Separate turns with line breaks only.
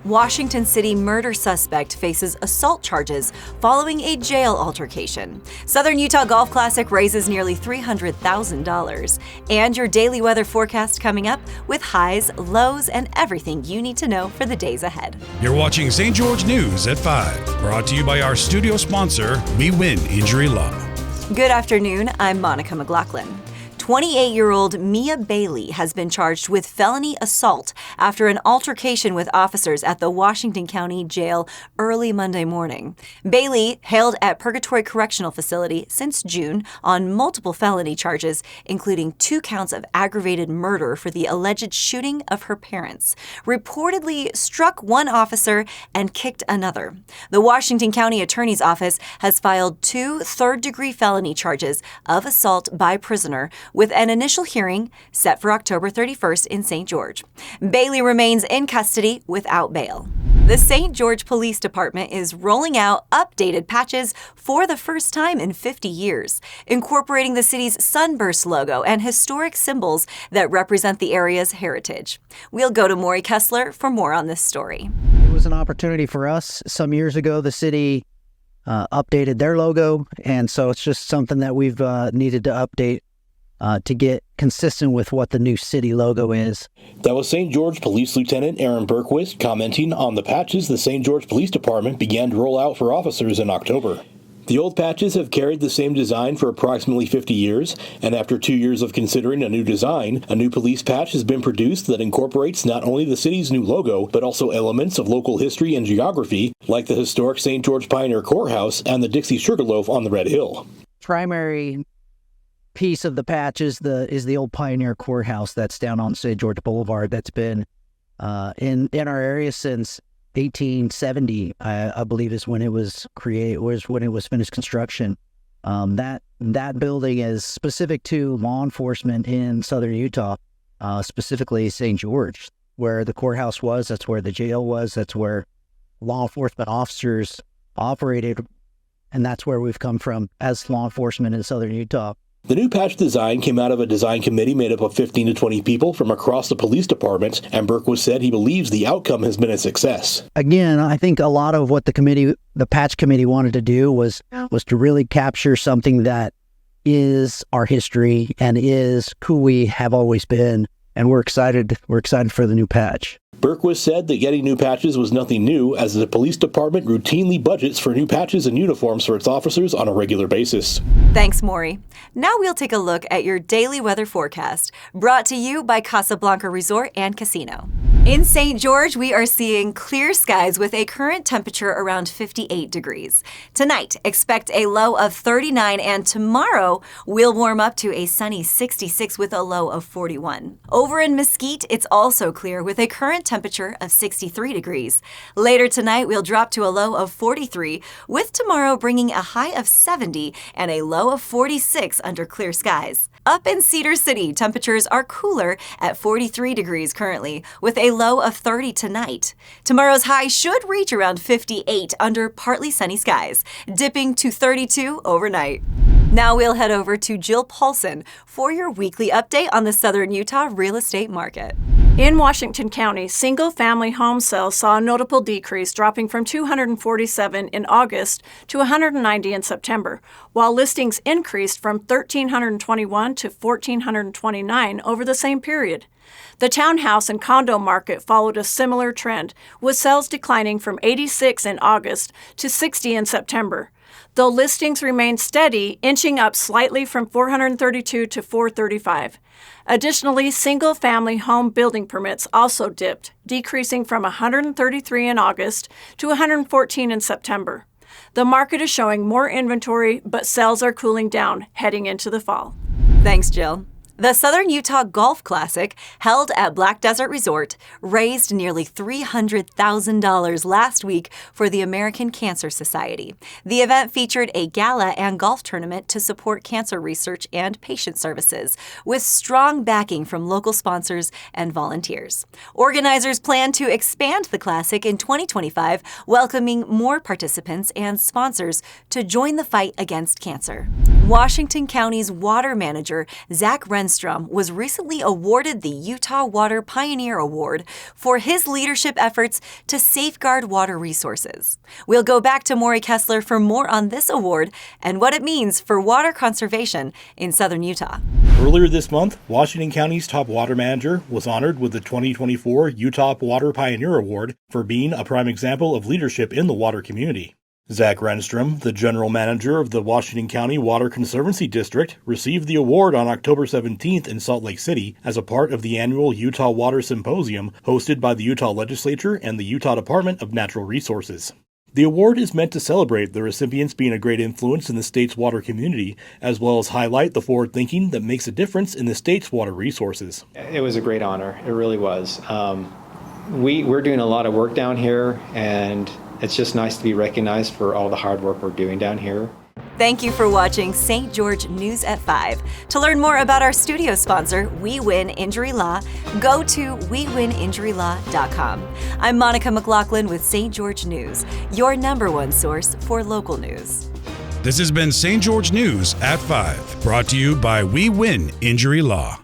Washington City murder suspect faces assault charges following a jail altercation. Southern Utah Golf Classic raises nearly $300,000. And your daily weather forecast coming up with highs, lows, and everything you need to know for the days ahead.
You're watching St. George News at 5, brought to you by our studio sponsor, We Win Injury Law.
Good afternoon, I'm Monica McLaughlin. 28-year-old Mia Bailey has been charged with felony assault after an altercation with officers at the Washington County Jail early Monday morning. Bailey, held at Purgatory Correctional Facility since June on multiple felony charges, including 2 counts of aggravated murder for the alleged shooting of her parents, reportedly struck one officer and kicked another. The Washington County Attorney's Office has filed 2 third-degree felony charges of assault by prisoner, with an initial hearing set for October 31st in St. George. Bailey remains in custody without bail. The St. George Police Department is rolling out updated patches for the first time in 50 years, incorporating the city's sunburst logo and historic symbols that represent the area's heritage. We'll go to Maury Kessler for more on this story.
It was an opportunity for us. Some years ago, the city updated their logo, and so it's just something that we've needed to update to get consistent with what the new city logo is.
That was St. George Police Lieutenant Aaron Berquist commenting on the patches the St. George Police Department began to roll out for officers in October. The old patches have carried the same design for approximately 50 years, and after 2 years of considering a new design, a new police patch has been produced that incorporates not only the city's new logo, but also elements of local history and geography, like the historic St. George Pioneer Courthouse and the Dixie Sugarloaf on the Red Hill.
Primary piece of the patch is the old Pioneer Courthouse that's down on St. George Boulevard. That's been in our area since 1870, I believe, is when it was created. Was when it was finished construction. That building is specific to law enforcement in southern Utah, specifically St. George, where the courthouse was. That's where the jail was. That's where law enforcement officers operated, and that's where we've come from as law enforcement in southern Utah.
The new patch design came out of a design committee made up of 15 to 20 people from across the police department, and Berquist said he believes the outcome has been a success.
Again, I think a lot of what the patch committee wanted to do was to really capture something that is our history and is who we have always been, and we're excited for the new patch.
Berquist said that getting new patches was nothing new, as the police department routinely budgets for new patches and uniforms for its officers on a regular basis.
Thanks, Maury. Now we'll take a look at your daily weather forecast, brought to you by Casablanca Resort and Casino. In St. George, we are seeing clear skies with a current temperature around 58 degrees. Tonight, expect a low of 39, and tomorrow we'll warm up to a sunny 66 with a low of 41. Over in Mesquite, it's also clear with a current temperature of 63 degrees. Later tonight, we'll drop to a low of 43, with tomorrow bringing a high of 70 and a low of 46 under clear skies. Up in Cedar City, temperatures are cooler at 43 degrees currently, with a low of 30 tonight. Tomorrow's high should reach around 58 under partly sunny skies, dipping to 32 overnight. Now we'll head over to Jill Paulson for your weekly update on the southern Utah real estate market.
In Washington County, single-family home sales saw a notable decrease, dropping from 247 in August to 190 in September, while listings increased from 1,321 to 1,429 over the same period. The townhouse and condo market followed a similar trend, with sales declining from 86 in August to 60 in September, though listings remained steady, inching up slightly from 432 to 435. Additionally, single-family home building permits also dipped, decreasing from 133 in August to 114 in September. The market is showing more inventory, but sales are cooling down heading into the fall.
Thanks, Jill. The Southern Utah Golf Classic, held at Black Desert Resort, raised nearly $300,000 last week for the American Cancer Society. The event featured a gala and golf tournament to support cancer research and patient services, with strong backing from local sponsors and volunteers. Organizers plan to expand the Classic in 2025, welcoming more participants and sponsors to join the fight against cancer. Washington County's water manager, Zach Renz, Renstrom was recently awarded the Utah Water Pioneer Award for his leadership efforts to safeguard water resources. We'll go back to Maury Kessler for more on this award and what it means for water conservation in southern Utah.
Earlier this month, Washington County's top water manager was honored with the 2024 Utah Water Pioneer Award for being a prime example of leadership in the water community. Zach Renstrom, the general manager of the Washington County Water Conservancy District, received the award on October 17th in Salt Lake City as a part of the annual Utah Water Symposium hosted by the Utah Legislature and the Utah Department of Natural Resources. The award is meant to celebrate the recipients being a great influence in the state's water community, as well as highlight the forward thinking that makes a difference in the state's water resources.
It was a great honor. It really was. We're doing a lot of work down here, and it's just nice to be recognized for all the hard work we're doing down here.
Thank you for watching St. George News at 5. To learn more about our studio sponsor, We Win Injury Law, go to wewininjurylaw.com. I'm Monica McLaughlin with St. George News, your #1 source for local news.
This has been St. George News at 5, brought to you by We Win Injury Law.